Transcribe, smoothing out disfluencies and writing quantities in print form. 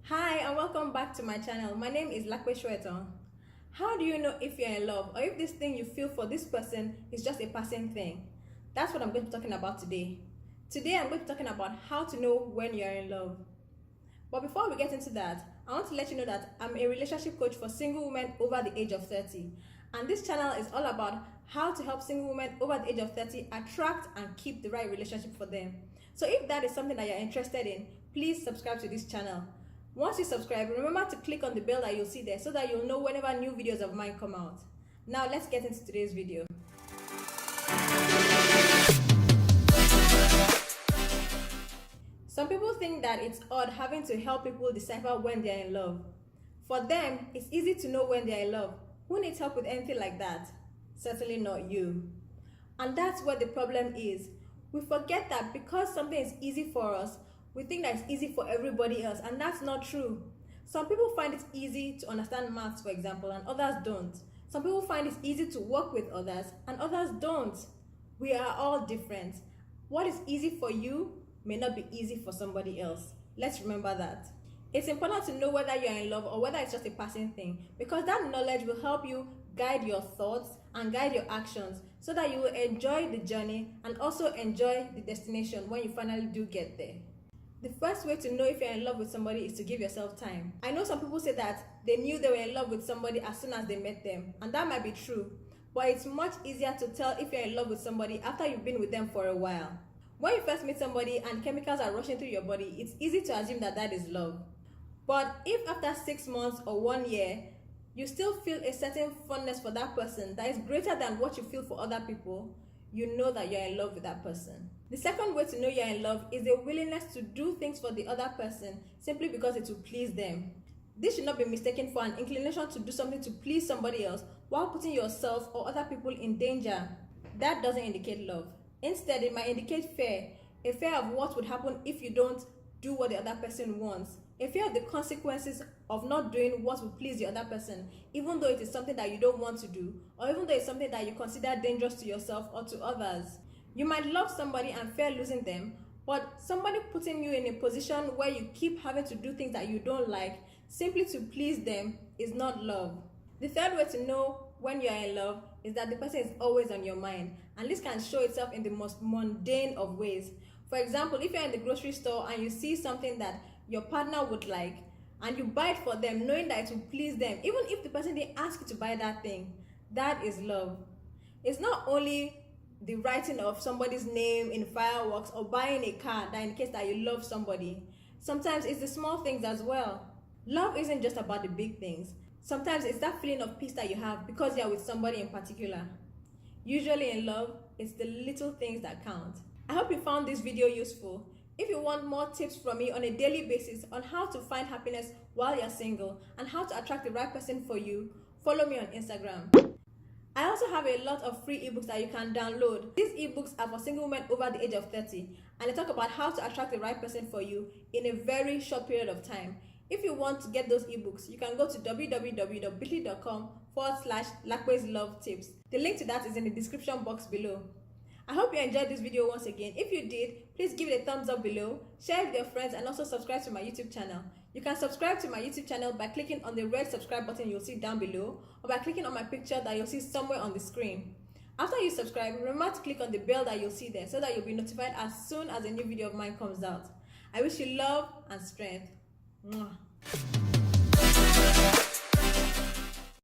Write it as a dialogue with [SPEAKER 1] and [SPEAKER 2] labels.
[SPEAKER 1] Hi and welcome back to my channel. My name is Lakwe Shweton. How do you know if you're in love or if this thing you feel for this person is just a passing thing? That's what I'm going to be talking about today. Today I'm going to be talking about how to know when you're in love. But before we get into that, I want to let you know that I'm a relationship coach for single women over the age of 30. And this channel is all about how to help single women over the age of 30 attract and keep the right relationship for them. So if that is something that you're interested in, please subscribe to this channel. Once you subscribe, remember to click on the bell that you'll see there so that you'll know whenever new videos of mine come out. Now let's get into today's video. Some people think that it's odd having to help people decipher when they're in love. For them, it's easy to know when they're in love. Who needs help with anything like that? Certainly not you. And that's where the problem is. We forget that because something is easy for us, we think that it's easy for everybody else, and that's not true. Some people find it easy to understand maths, for example, and others don't. Some people find it easy to work with others, and others don't. We are all different. What is easy for you may not be easy for somebody else. Let's remember that. It's important to know whether you're in love or whether it's just a passing thing, because that knowledge will help you guide your thoughts and guide your actions so that you will enjoy the journey and also enjoy the destination when you finally do get there. The first way to know if you're in love with somebody is to give yourself time. I know some people say that they knew they were in love with somebody as soon as they met them, and that might be true, but it's much easier to tell if you're in love with somebody after you've been with them for a while. When you first meet somebody and chemicals are rushing through your body, it's easy to assume that that is love. But if after 6 months or 1 year, you still feel a certain fondness for that person that is greater than what you feel for other people, you know that you're in love with that person. The second way to know you're in love is a willingness to do things for the other person simply because it will please them. This should not be mistaken for an inclination to do something to please somebody else while putting yourself or other people in danger. That doesn't indicate love. Instead, it might indicate fear, a fear of what would happen if you don't do what the other person wants, a fear of the consequences of not doing what will please the other person, even though it is something that you don't want to do, or even though it's something that you consider dangerous to yourself or to others. You might love somebody and fear losing them, but somebody putting you in a position where you keep having to do things that you don't like simply to please them is not love. The third way to know when you're in love is that the person is always on your mind, and this can show itself in the most mundane of ways. For example, if you're in the grocery store and you see something that your partner would like and you buy it for them knowing that it will please them, even if the person didn't ask you to buy that thing, that is love. It's not only the writing of somebody's name in fireworks or buying a car that indicates that you love somebody. Sometimes it's the small things as well. Love isn't just about the big things. Sometimes it's that feeling of peace that you have because you're with somebody in particular. Usually in love, it's the little things that count. I hope you found this video useful. If you want more tips from me on a daily basis on how to find happiness while you're single and how to attract the right person for you, follow me on Instagram. I also have a lot of free ebooks that you can download. These ebooks are for single women over the age of 30, and they talk about how to attract the right person for you in a very short period of time. If you want to get those ebooks, you can go to www.bit.ly/Lakwe'sLoveTips. The link to that is in the description box below. I hope you enjoyed this video once again. If you did, please give it a thumbs up below, share it with your friends, and also subscribe to my YouTube channel. You can subscribe to my YouTube channel by clicking on the red subscribe button you'll see down below, or by clicking on my picture that you'll see somewhere on the screen. After you subscribe, remember to click on the bell that you'll see there so that you'll be notified as soon as a new video of mine comes out. I wish you love and strength. Mwah.